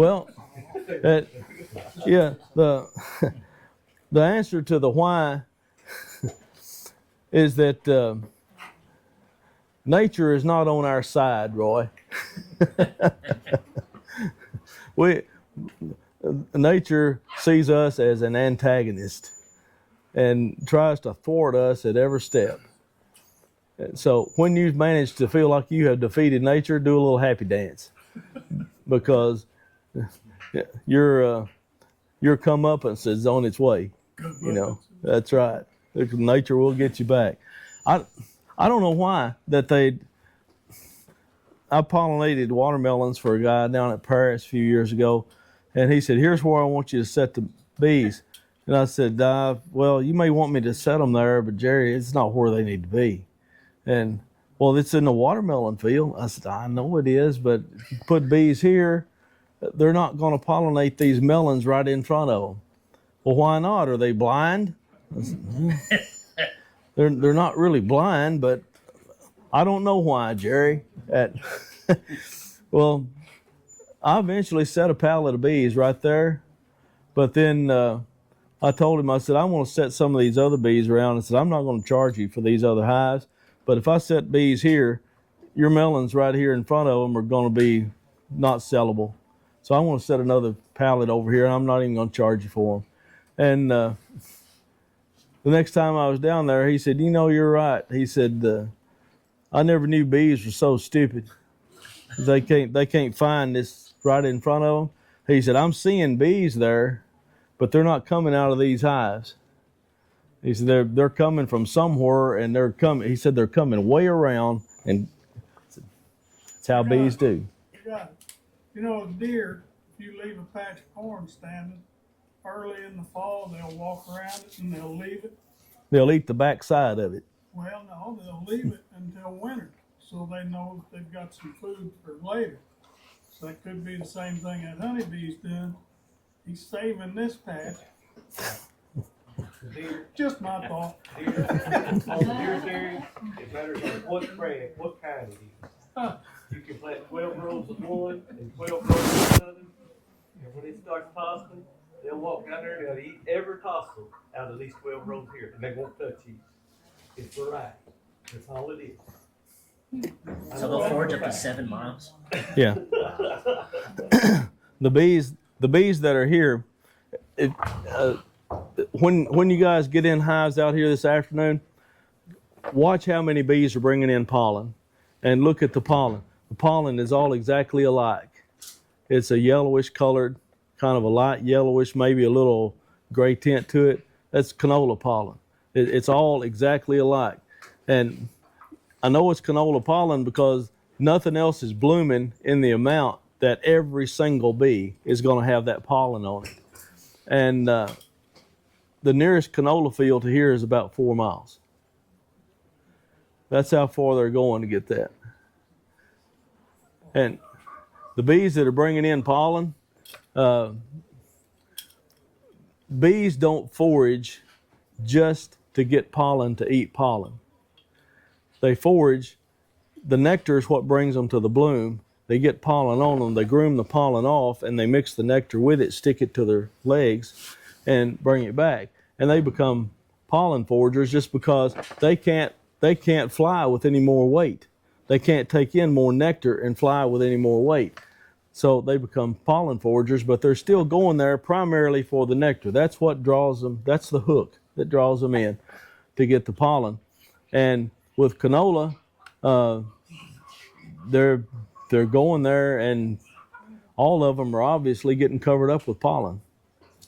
Well, yeah, the the answer to the why is that nature is not on our side, Roy. we Nature sees us as an antagonist and tries to thwart us at every step. So when you manage to feel like you have defeated nature, do a little happy dance, because your comeuppance is on its way. You know, that's right. Nature will get you back. I don't know why that I pollinated watermelons for a guy down at Paris a few years ago, and he said, "Here's where I want you to set the bees." And I said, "Well, you may want me to set them there, but Jerry, it's not where they need to be." And, well, it's in the watermelon field. I said, "I know it is, but if you put bees here, they're not going to pollinate these melons right in front of them." "Well, why not? Are they blind?" I said, they're not really blind, but I don't know why, Jerry. Well, I eventually set a pallet of bees right there, but then I told him, I said, "I'm going to set some of these other bees around." I said, "I'm not going to charge you for these other hives, but if I set bees here, your melons right here in front of them are going to be not sellable. So I want to set another pallet over here, and I'm not even going to charge you for them." And the next time I was down there, he said, "You know, you're right." He said, "I never knew bees were so stupid. They can't find this right in front of them." He said, "I'm seeing bees there, but they're not coming out of these hives." He said, they're coming from somewhere, and they're coming. He said they're coming way around, and that's how bees do. You got it. You know, a deer, if you leave a patch of corn standing, early in the fall, they'll walk around it and they'll leave it. They'll eat the backside of it. Well, no, they'll leave it until winter, so they know they've got some food for later. So that could be the same thing that honeybee's doing. He's saving this patch. Just my thought. On the deer theory, it matters on what kind it is. You can plant 12 rows of one and 12 rows of another, and when it starts tossing, they'll walk down there and they'll eat every tossel out of these 12 rows here, and they won't touch you. It's variety. That's all it is. So they'll forage up to 7 miles. Yeah. The bees that are here, when you guys get in hives out here this afternoon, watch how many bees are bringing in pollen, and look at the pollen. The pollen is all exactly alike. It's a yellowish colored, kind of a light yellowish, maybe a little gray tint to it. That's canola pollen. It's all exactly alike. And I know it's canola pollen because nothing else is blooming in the amount that every single bee is going to have that pollen on it. And the nearest canola field to here is about 4 miles. That's how far they're going to get that. And the bees that are bringing in pollen, bees don't forage just to get pollen to eat pollen. They forage, the nectar is what brings them to the bloom. They get pollen on them, they groom the pollen off, and they mix the nectar with it, stick it to their legs, and bring it back. And they become pollen foragers just because they can't fly with any more weight. They can't take in more nectar and fly with any more weight. So they become pollen foragers, but they're still going there primarily for the nectar. That's what draws them, that's the hook that draws them in to get the pollen. And with canola, they're going there, and all of them are obviously getting covered up with pollen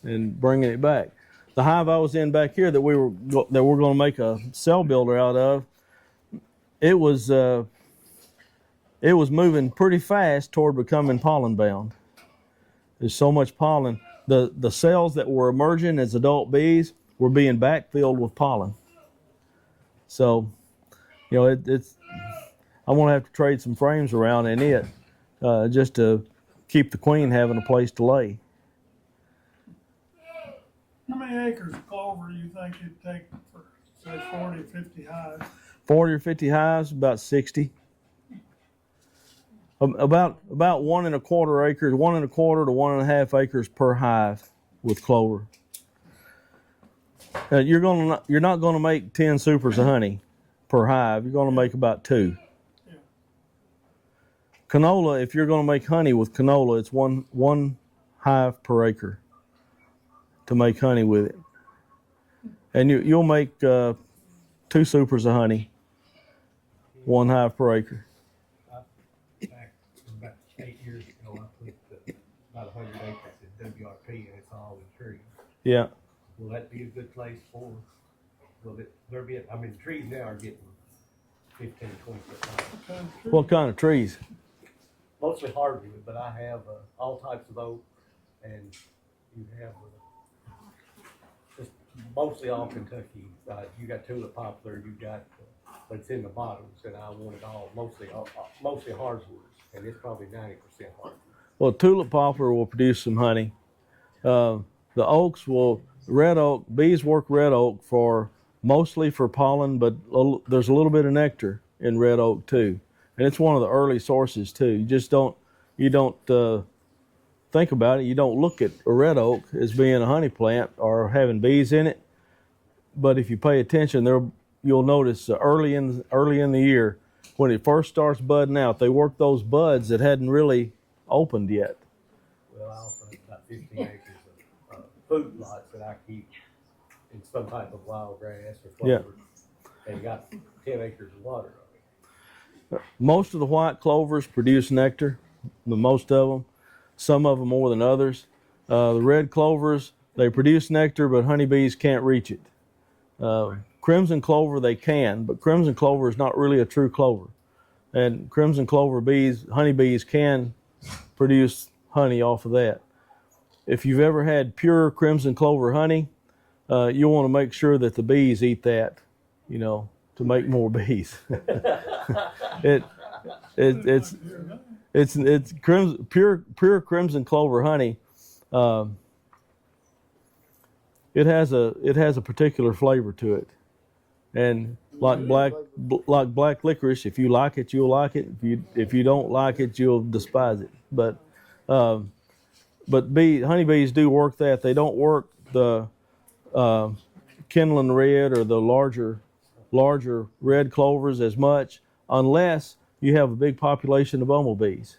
and bringing it back. The hive I was in back here that we're going to make a cell builder out of, it was moving pretty fast toward becoming pollen bound. There's so much pollen. The cells that were emerging as adult bees were being backfilled with pollen. So, you know, it's I'm gonna have to trade some frames around in it just to keep the queen having a place to lay. How many acres of clover do you think it'd take for, say, 40 or 50 hives? 40 or 50 hives, about 60. About 1¼ acres, 1¼ to 1½ acres per hive with clover. You're not gonna make 10 supers of honey per hive. You're gonna make about 2. Yeah. Canola, if you're gonna make honey with canola, it's one hive per acre to make honey with it, and you'll make 2 supers of honey, 1 hive per acre. Back about 8 years ago, I put about 100 acres in WRP, and it's all in trees. Yeah. Will that be a good place for? Will there be? I mean, trees now are getting 15, 20 foot high. What kind of trees? Mostly hardwood, but I have all types of oak, and you have just mostly all Kentucky. You got tulip poplar, you got, but it's in the bottoms, and I want it all mostly hardwoods, and it's probably 90% hardwood. Well, tulip poplar will produce some honey. The oaks will. Red oak, bees work red oak mostly for pollen, but there's a little bit of nectar in red oak too, and it's one of the early sources too. You don't think about it. You don't look at a red oak as being a honey plant or having bees in it, but if you pay attention, you'll notice early in the year when it first starts budding out, they work those buds that hadn't really opened yet. Well, I also have about 15 acres of food lots that I keep in some type of wild grass or clover, and got 10 acres of water on it. Most of the white clovers produce nectar, most of them. Some of them more than others. The red clovers, they produce nectar, but honeybees can't reach it. Crimson clover, they can, but crimson clover is not really a true clover. And crimson clover bees, honeybees can produce honey off of that. If you've ever had pure crimson clover honey, you'll want to make sure that the bees eat that, to make more bees. It's pure crimson clover honey. It has a particular flavor to it, and like black licorice, if you like it, you'll like it. If you don't like it, you'll despise it. But honeybees do work that. They don't work the kindling red or the larger red clovers as much unless you have a big population of bumblebees.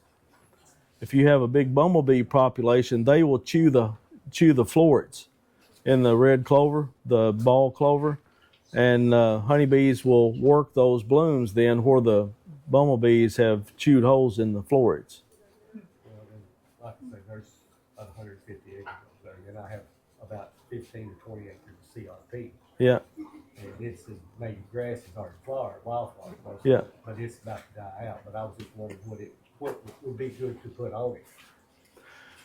If you have a big bumblebee population, they will chew the florets in the red clover, the ball clover, and honeybees will work those blooms then where the bumblebees have chewed holes in the florets. Well, then, like I say, there's about 150 acres over there, and I have about 15 to 20 acres of CRP. Yeah. And it's maybe grass is already wildflower mostly, Yeah. but it's about to die out. But I was just wondering what would be good to put on it.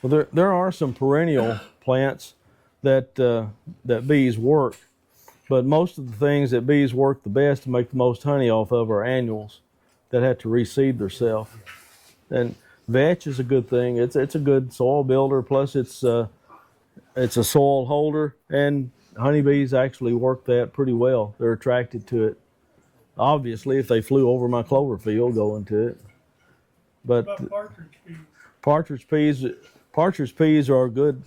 Well, there are some perennial plants that bees work, but most of the things that bees work the best to make the most honey off of are annuals that have to reseed themselves. And vetch is a good thing. It's a good soil builder. Plus, it's a soil holder, and honeybees actually work that pretty well. They're attracted to it. Obviously, if they flew over my clover field going to it. But What about partridge peas? partridge peas are a good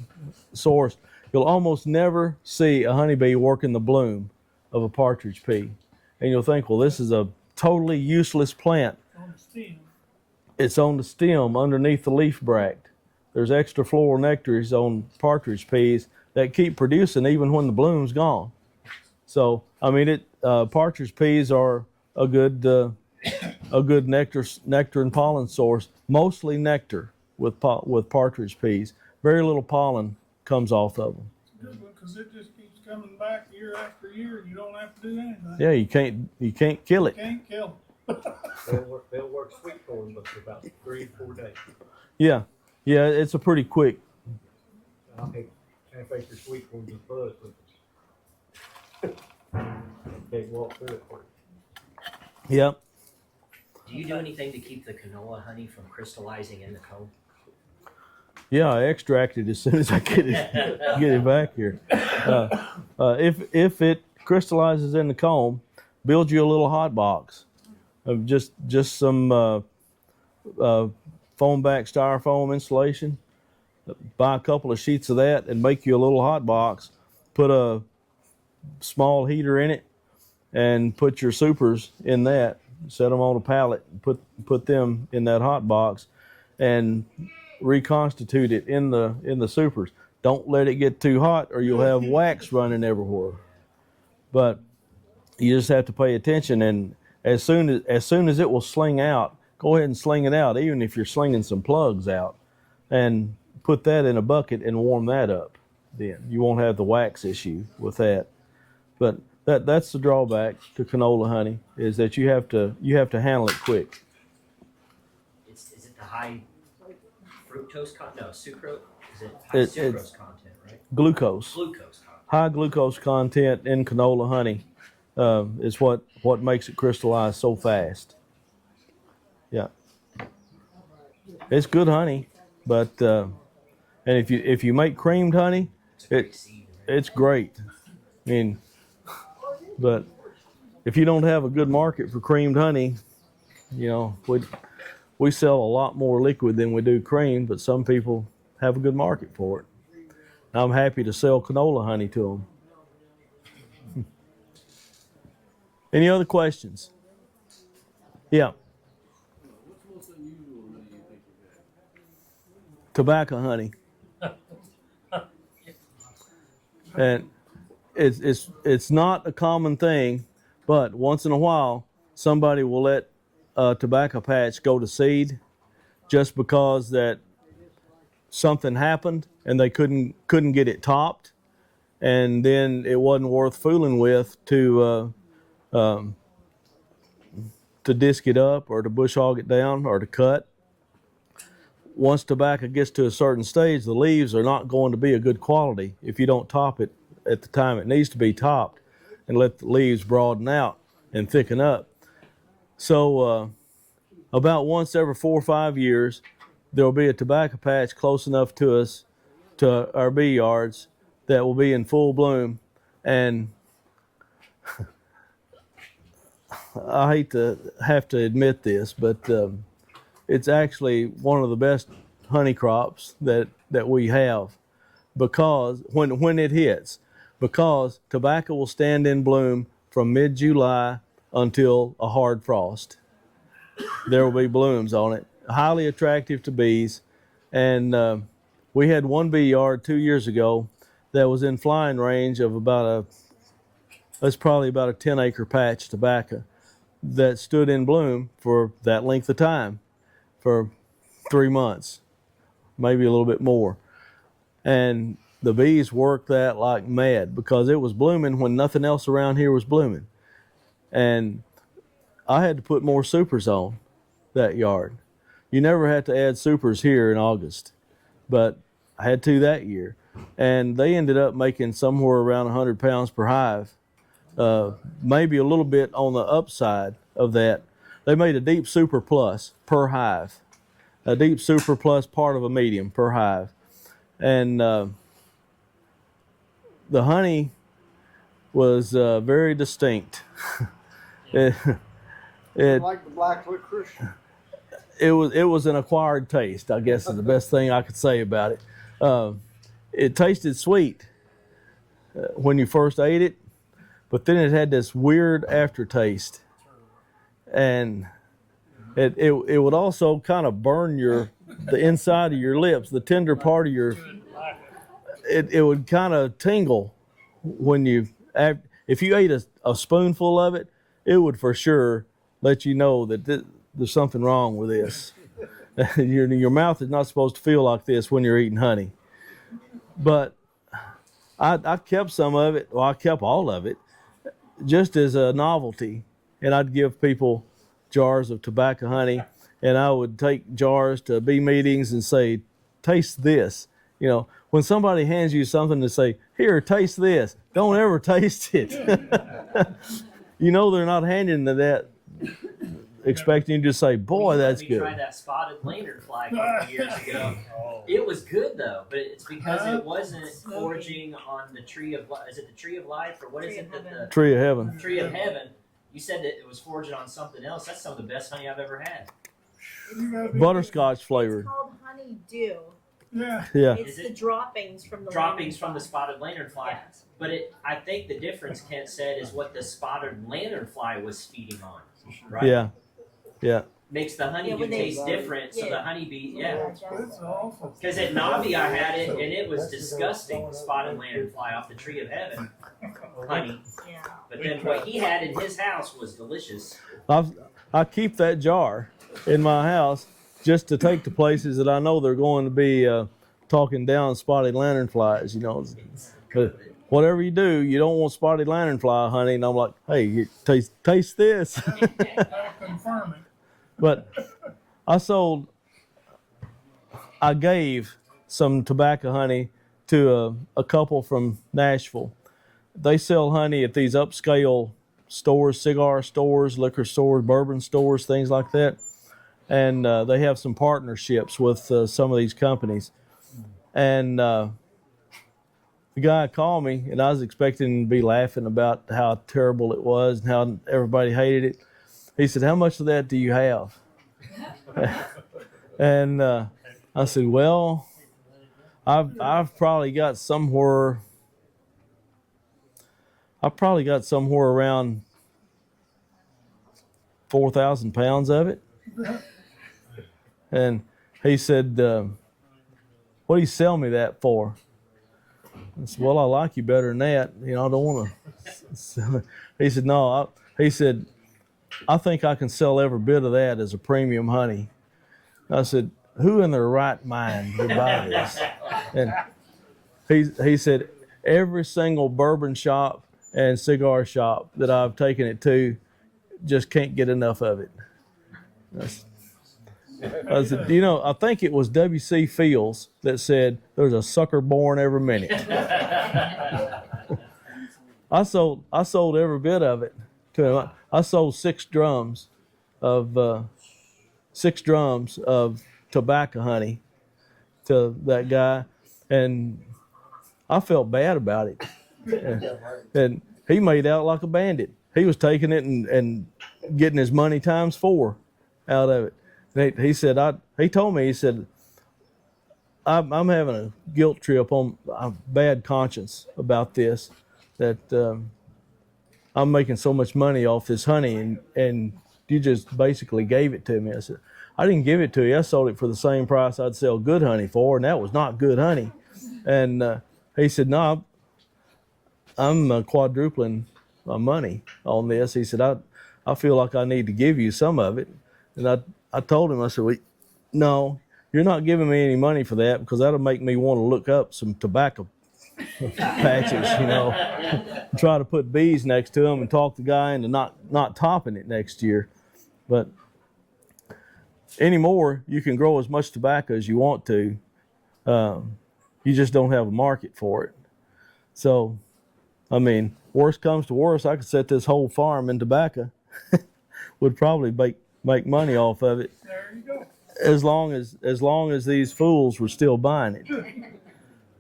source. You'll almost never see a honeybee working the bloom of a partridge pea. And you'll think, well, this is a totally useless plant. On the stem. It's on the stem underneath the leaf bract. There's extra floral nectaries on partridge peas that keep producing even when the bloom's gone. So, I mean, partridge peas are a good nectar and pollen source. Mostly nectar with partridge peas. Very little pollen comes off of them. It's a good one because it just keeps coming back year after year. You don't have to do anything. Yeah, you can't kill it. You can't kill They'll work sweet corn, but for about 3 to 4 days. Yeah, it's a pretty quick. I think half-acre sweet corn just buzz with it. Can't walk through it for you. Yep. Do you do anything to keep the canola honey from crystallizing in the comb? Yeah, I extract it as soon as I get it back here. If it crystallizes in the comb, build you a little hot box of just some foam back styrofoam insulation. Buy a couple of sheets of that and make you a little hot box. Put a small heater in it and put your supers in that. Set them on a pallet. Put them in that hot box, and reconstitute it in the supers. Don't let it get too hot, or you'll have wax running everywhere. But you just have to pay attention, and as soon as it will sling out, go ahead and sling it out, even if you're slinging some plugs out, and put that in a bucket and warm that up. Then you won't have the wax issue with that. But that's the drawback to canola honey, is that you have to handle it quick. Is it the high fructose content? No, sucrose. Is it high sucrose content, right? Glucose. Glucose content. High glucose content in canola honey is what makes it crystallize so fast. Yeah, it's good honey, but and if you make creamed honey, it's great. I mean, but if you don't have a good market for creamed honey, you know, we sell a lot more liquid than we do cream, but some people have a good market for it. I'm happy to sell canola honey to them. Any other questions? Yeah. Tobacco honey. And it's not a common thing, but once in a while somebody will let a tobacco patch go to seed just because that something happened and they couldn't get it topped, and then it wasn't worth fooling with to disc it up or to bush hog it down or to cut. Once tobacco gets to a certain stage, the leaves are not going to be a good quality if you don't top it at the time it needs to be topped and let the leaves broaden out and thicken up. So about once every 4 or 5 years, there will be a tobacco patch close enough to us, to our bee yards, that will be in full bloom. And I hate to have to admit this, but it's actually one of the best honey crops that we have, because when it hits, because tobacco will stand in bloom from mid-July until a hard frost. There will be blooms on it, highly attractive to bees. And we had one bee yard 2 years ago that was in flying range of that's probably about a 10-acre patch tobacco that stood in bloom for that length of time, for 3 months, maybe a little bit more. And the bees worked that like mad because it was blooming when nothing else around here was blooming. And I had to put more supers on that yard. You never had to add supers here in August, but I had to that year. And they ended up making somewhere around 100 pounds per hive, maybe a little bit on the upside of that. They made a deep super plus per hive, a deep super plus part of a medium per hive. And the honey was very distinct. It like the Blackfoot Christian. It was an acquired taste, I guess, is the best thing I could say about it. It tasted sweet when you first ate it, but then it had this weird aftertaste, and it would also kind of burn the inside of your lips, the tender part of your. It would kind of tingle when if you ate a spoonful of it, it would for sure let you know that there's something wrong with this. Your mouth is not supposed to feel like this when you're eating honey. But I kept some of it, well, I kept all of it, just as a novelty. And I'd give people jars of tobacco honey, and I would take jars to bee meetings and say, taste this. You know, when somebody hands you something to say, here, taste this, don't ever taste it. You know they're not handing that expecting you to say, boy, that's good. We tried that spotted lanternfly a couple years ago. It was good though, but it's because it wasn't foraging on the tree of, is it the tree of life, or what is it? The Tree of heaven. Tree of heaven. You said that it was foraging on something else. That's some of the best honey I've ever had. You gotta be- butterscotch flavored. It's called honeydew. Yeah. Yeah. It's Is the it droppings from the droppings lanternfly. from the spotted lanternfly? Yes. But I think the difference Kent said is what the spotted lanternfly was feeding on, right? Yeah. Yeah. Makes the honeydew when they- taste different. So Yeah. the honeybee, yeah. It's awful. Because at Navi I had it and it was disgusting. The spotted lanternfly off the tree of heaven, honey. Yeah. But then what he had in his house was delicious. I keep that jar in my house just to take to places that I know they're going to be talking down spotted lanternflies. You know, but whatever you do, you don't want spotted lanternfly honey. And I'm like, hey, you taste this. I confirm it. But I gave some tobacco honey to a couple from Nashville. They sell honey at these upscale stores, cigar stores, liquor stores, bourbon stores, things like that. And they have some partnerships with some of these companies. And the guy called me, and I was expecting to be laughing about how terrible it was and how everybody hated it. He said, "How much of that do you have?" And I said, "Well, I've probably got somewhere around 4,000 pounds of it." And he said, "What do you sell me that for?" I said, "Well, I like you better than that. You know, I don't want to." He said, "No." He said, "I think I can sell every bit of that as a premium honey." I said, "Who in their right mind would buy this?" And he said, "Every single bourbon shop and cigar shop that I've taken it to just can't get enough of it." I said, "You know, I think it was W.C. Fields that said there's a sucker born every minute." I sold every bit of it to him. I sold 6 drums of tobacco honey to that guy, and I felt bad about it. And he made out like a bandit. He was taking it and getting his money times 4 out of it. He said, he told me, he said, I'm having a guilt trip on a bad conscience about this, that I'm making so much money off this honey, and you just basically gave it to me. I said, "I didn't give it to you. I sold it for the same price I'd sell good honey for, and that was not good honey." And he said, "No, I'm quadrupling my money on this." He said, I feel like I need to give you some of it." And I told him, I said, "Well, no, you're not giving me any money for that, because that'll make me want to look up some tobacco patches, you know, try to put bees next to them and talk the guy into not topping it next year. But anymore, you can grow as much tobacco as you want to. You just don't have a market for it. So, I mean, worst comes to worst, I could set this whole farm in tobacco. Would probably make money off of it, There you go. as long as these fools were still buying it.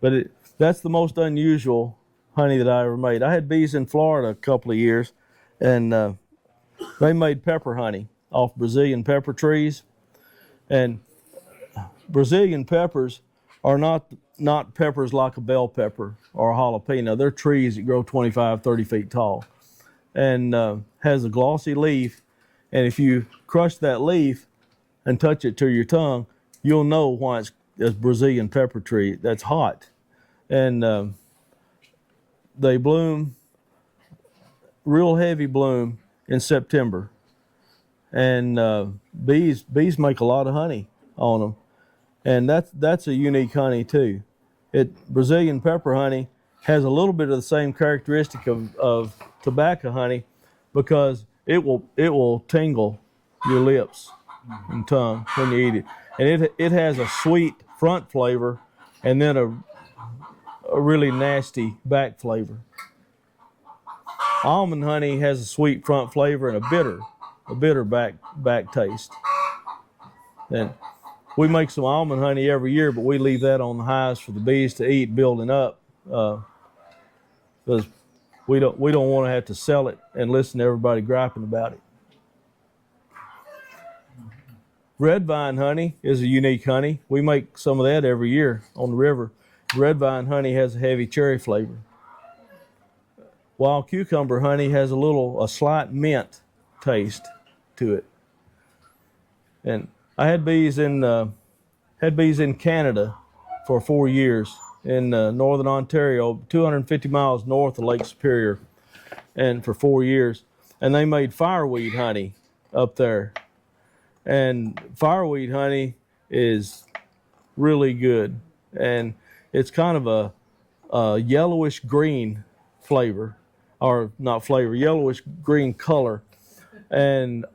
But that's the most unusual honey that I ever made. I had bees in Florida a couple of years, and they made pepper honey off Brazilian pepper trees. And Brazilian peppers are not peppers like a bell pepper or a jalapeno. They're trees that grow 25, 30 feet tall, and has a glossy leaf. And if you crush that leaf and touch it to your tongue, you'll know why it's a Brazilian pepper tree that's hot. And they bloom, real heavy bloom in September. And bees make a lot of honey on them. And that's a unique honey too. Brazilian pepper honey has a little bit of the same characteristic of tobacco honey, because it will tingle your lips and tongue when you eat it. And it has a sweet front flavor, and then a really nasty back flavor. Almond honey has a sweet front flavor and a bitter back taste. And we make some almond honey every year, but we leave that on the hives for the bees to eat, building up, because we don't want to have to sell it and listen to everybody griping about it. red vine honey is a unique honey. We make some of that every year on the river. Red vine honey has a heavy cherry flavor. Wild cucumber honey has a slight mint taste to it. And I had bees in Canada for 4 years in northern Ontario, 250 miles north of Lake Superior, and for 4 years. And they made fireweed honey up there. And fireweed honey is really good. And it's kind of a yellowish green flavor, or not flavor, yellowish green color, and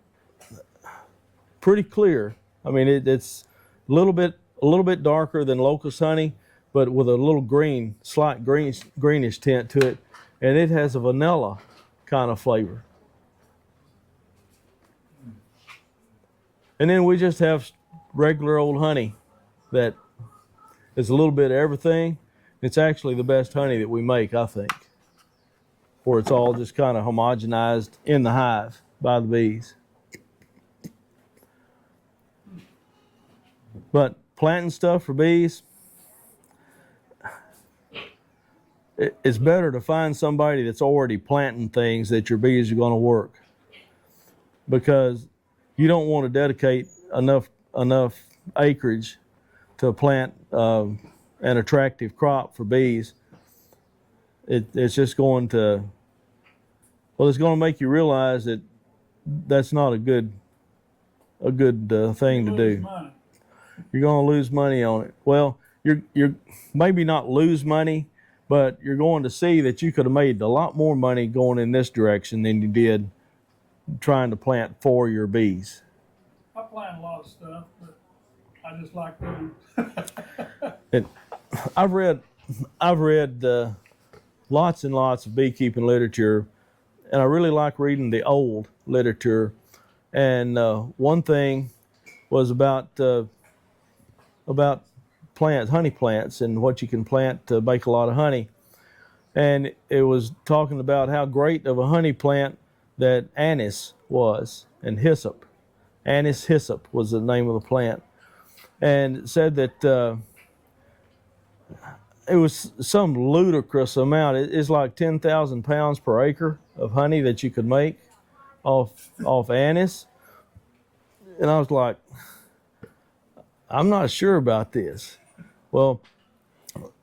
pretty clear. I mean, it's a little bit darker than locust honey, but with a little slight greenish tint to it, and it has a vanilla kind of flavor. And then we just have regular old honey that is a little bit of everything. It's actually the best honey that we make, I think, where it's all just kind of homogenized in the hive by the bees. But planting stuff for bees, it's better to find somebody that's already planting things that your bees are going to work, because you don't want to dedicate enough acreage to plant an attractive crop for bees. It's just going to, well, it's going to make you realize that that's not a good thing to do. Money. You're going to lose money on it. Well, you're maybe not lose money, but you're going to see that you could have made a lot more money going in this direction than you did trying to plant for your bees. I plant a lot of stuff, but I just like them. And I've read lots and lots of beekeeping literature, and I really like reading the old literature. And one thing was about plants, honey plants, and what you can plant to make a lot of honey. And it was talking about how great of a honey plant that anise was, and hyssop. Anise hyssop was the name of the plant. And it said that it was some ludicrous amount. It's like 10,000 pounds per acre of honey that you could make off anise. And I was like, I'm not sure about this. Well,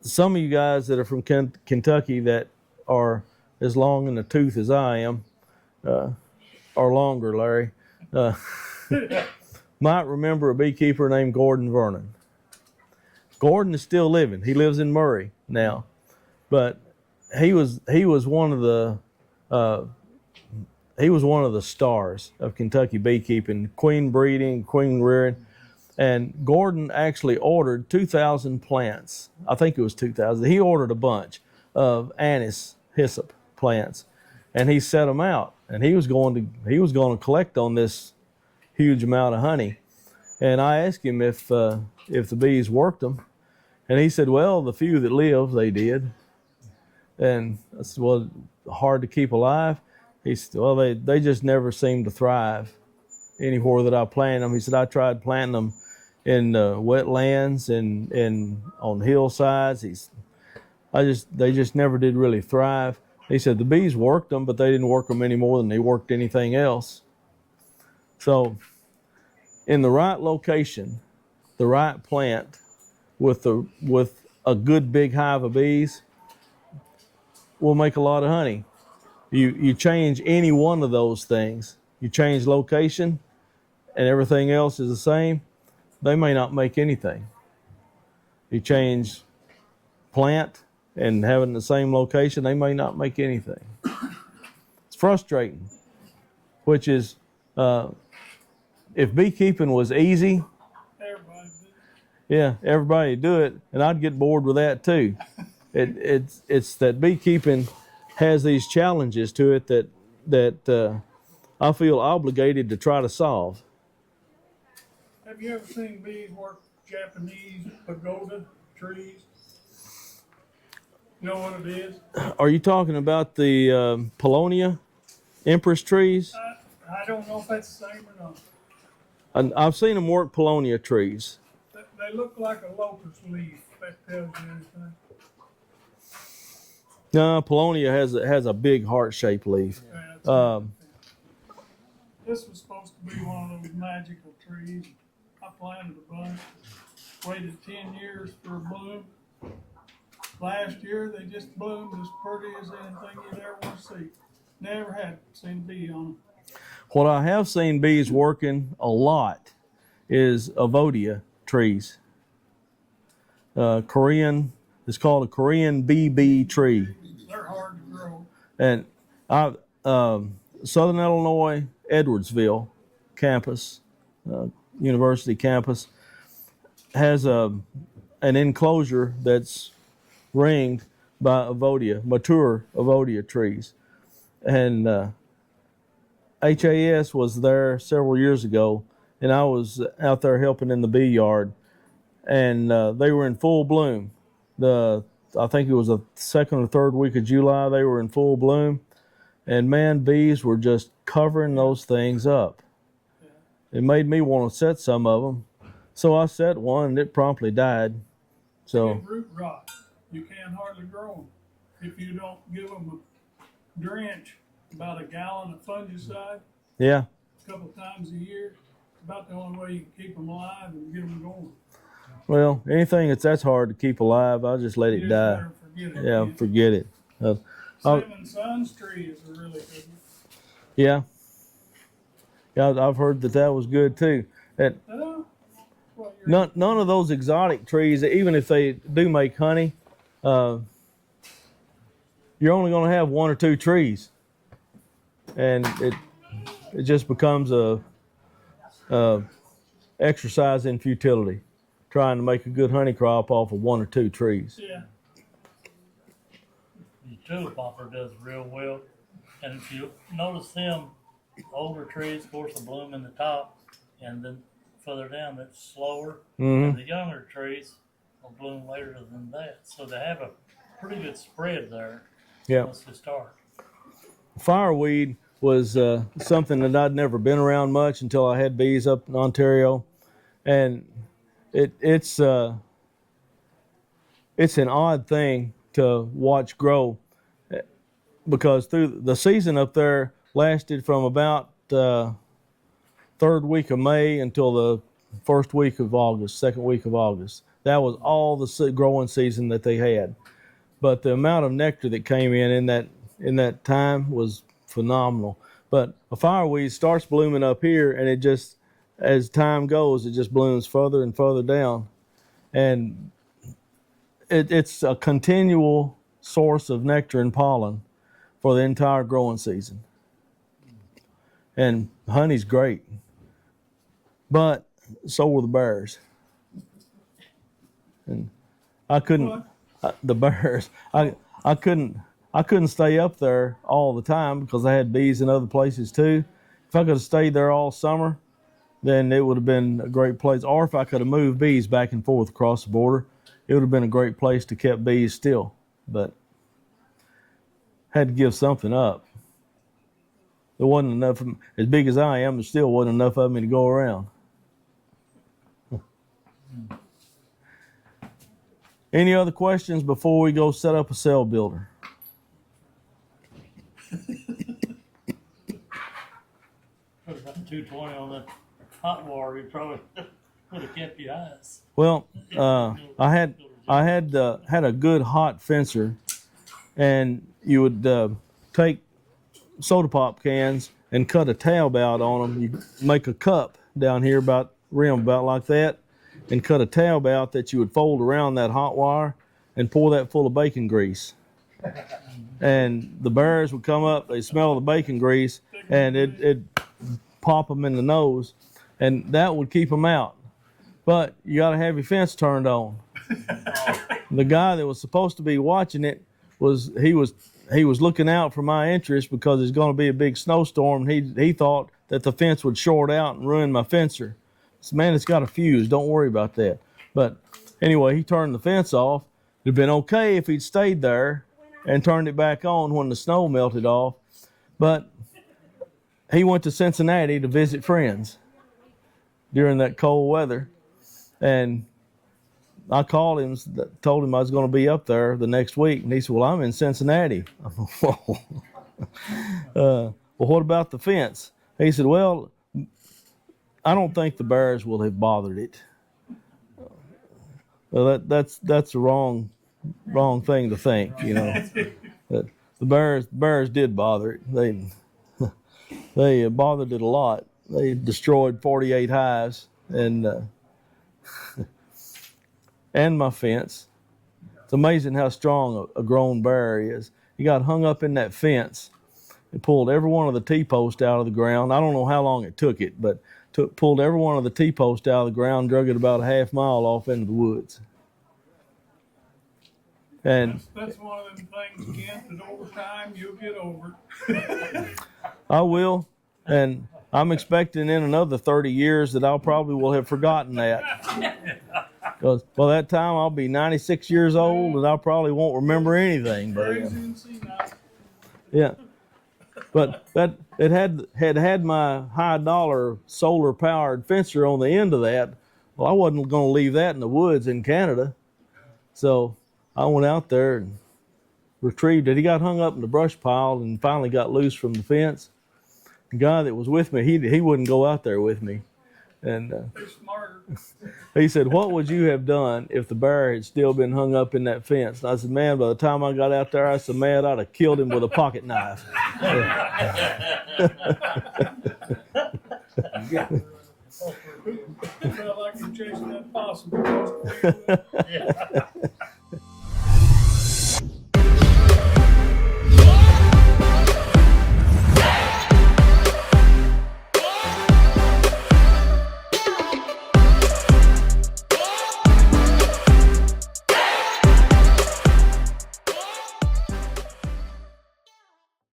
some of you guys that are from Kentucky that are as long in the tooth as I am, or longer, Larry, might remember a beekeeper named Gordon Vernon. Gordon is still living. He lives in Murray now, but he was one of the stars of Kentucky beekeeping, queen breeding, queen rearing. And Gordon actually ordered 2,000 plants. I think it was 2,000. He ordered a bunch of anise hyssop plants, and he set them out. And he was going to collect on this huge amount of honey. And I asked him if the bees worked them, and he said, "Well, the few that lived, they did." And I said, "Well, hard to keep alive?" He said, "Well, they just never seem to thrive anywhere that I planted them." He said, "I tried planting them in wetlands and on hillsides. They just never did really thrive." He said the bees worked them, but they didn't work them any more than they worked anything else. So, in the right location, the right plant, with a good big hive of bees, will make a lot of honey. You change any one of those things. You change location, and everything else is the same, they may not make anything. You change plant and have it in the same location, they may not make anything. It's frustrating, which is, if beekeeping was easy, everybody do it, and I'd get bored with that too. It's that beekeeping has these challenges to it that I feel obligated to try to solve. Have you ever seen bees work Japanese pagoda trees? You know what it is? Are you talking about the Polonia Empress trees? I don't know if that's the same or not. And I've seen them work Paulownia trees. They look like a locust leaf. That tells you anything. No, Paulownia has a big heart-shaped leaf. Yeah, this was supposed to be one of those magical trees. I planted a bunch. Waited 10 years for a bloom. Last year they just bloomed as pretty as anything you'd ever want to see. Never had seen a bee on them. What I have seen bees working a lot is avodia trees. Korean, it's called a Korean BB tree. They're hard to grow. And Southern Illinois, Edwardsville campus, university campus, has an enclosure that's ringed by mature avodia trees. And HAS was there several years ago, and I was out there helping in the bee yard, and they were in full bloom. I think it was the second or third week of July, they were in full bloom. And man, bees were just covering those things up. It made me want to set some of them. So I set one and it promptly died. So Get root rot. You can't hardly grow them. If you don't give them a drench, about a gallon of fungicide, yeah, a couple times a year, it's about the only way you can keep them alive and get them going. well, anything that's hard to keep alive, I'll just let You it just die. better forget it. Yeah, forget it. Seven Suns tree is a really good one. Yeah. Yeah, I've heard that was good too. And Well, you're- none of those exotic trees, even if they do make honey, you're only going to have one or two trees, and it just becomes a exercise in futility, trying to make a good honey crop off of one or two trees. Yeah. The tulip popper does real well, and if you notice them, older trees, of course, will bloom in the top, and then further down, it's slower. And the younger trees will bloom later than that. So they have a pretty good spread there. Yeah. Once they start. Fireweed was something that I'd never been around much until I had bees up in Ontario, and it's an odd thing to watch grow, because through the season up there lasted from about third week of May until the first week of August, second week of August. That was all the growing season that they had. But the amount of nectar that came in that time was phenomenal. But a fireweed starts blooming up here, and it just, as time goes, it just blooms further and further down. And it's a continual source of nectar and pollen for the entire growing season. And honey's great. But so were the bears. And I couldn't, the bears, I couldn't stay up there all the time because I had bees in other places too. If I could have stayed there all summer, then it would have been a great place. Or if I could have moved bees back and forth across the border, it would have been a great place to keep bees still. But had to give something up. There wasn't enough of them. As big as I am, there still wasn't enough of me to go around. Any other questions before we go set up a cell builder? Put about 220 on the hot water, you probably would have kept your eyes. Well, I had a good hot fencer, and you would take soda pop cans and cut a tab out on them. You make a cup down here about rim about like that, and cut a tab out that you would fold around that hot wire and pour that full of bacon grease. And the bears would come up, they smell the bacon grease, and it'd pop them in the nose, and that would keep them out. But you got to have your fence turned on. The guy that was supposed to be watching it was looking out for my interest because there's going to be a big snowstorm. He thought that the fence would short out and ruin my fencer. So, man, it's got a fuse. Don't worry about that. But anyway, he turned the fence off. It'd been okay if he'd stayed there and turned it back on when the snow melted off. But he went to Cincinnati to visit friends. during that cold weather. And I called him, told him I was going to be up there the next week, and he said, "Well, I'm in Cincinnati." Whoa. Well, what about the fence? He said, "Well, I don't think the bears will have bothered it." Well, that's the wrong thing to think, you know. That the bears did bother it. They bothered it a lot. They destroyed 48 hives and my fence. It's amazing how strong a grown bear is. He got hung up in that fence and pulled every one of the T-posts out of the ground. I don't know how long it took it, but pulled every one of the T-posts out of the ground, drug it about a half mile off into the woods. And That's one of them things, Kent, that over time you'll get over it. I will, and I'm expecting in another 30 years that I'll probably will have forgotten that. Because by that time I'll be 96 years old and I probably won't remember anything. But Crazy and senile. yeah, but that it had my high dollar solar powered fencer on the end of that. Well, I wasn't going to leave that in the woods in Canada, so I went out there and retrieved it. He got hung up in the brush pile and finally got loose from the fence. The guy that was with me, he wouldn't go out there with me, and They're smarter. he said, "What would you have done if the bear had still been hung up in that fence?" And I said, "Man, by the time I got out there, I was so mad I'd have killed him with a pocket knife." Felt like you're chasing that possum across the field.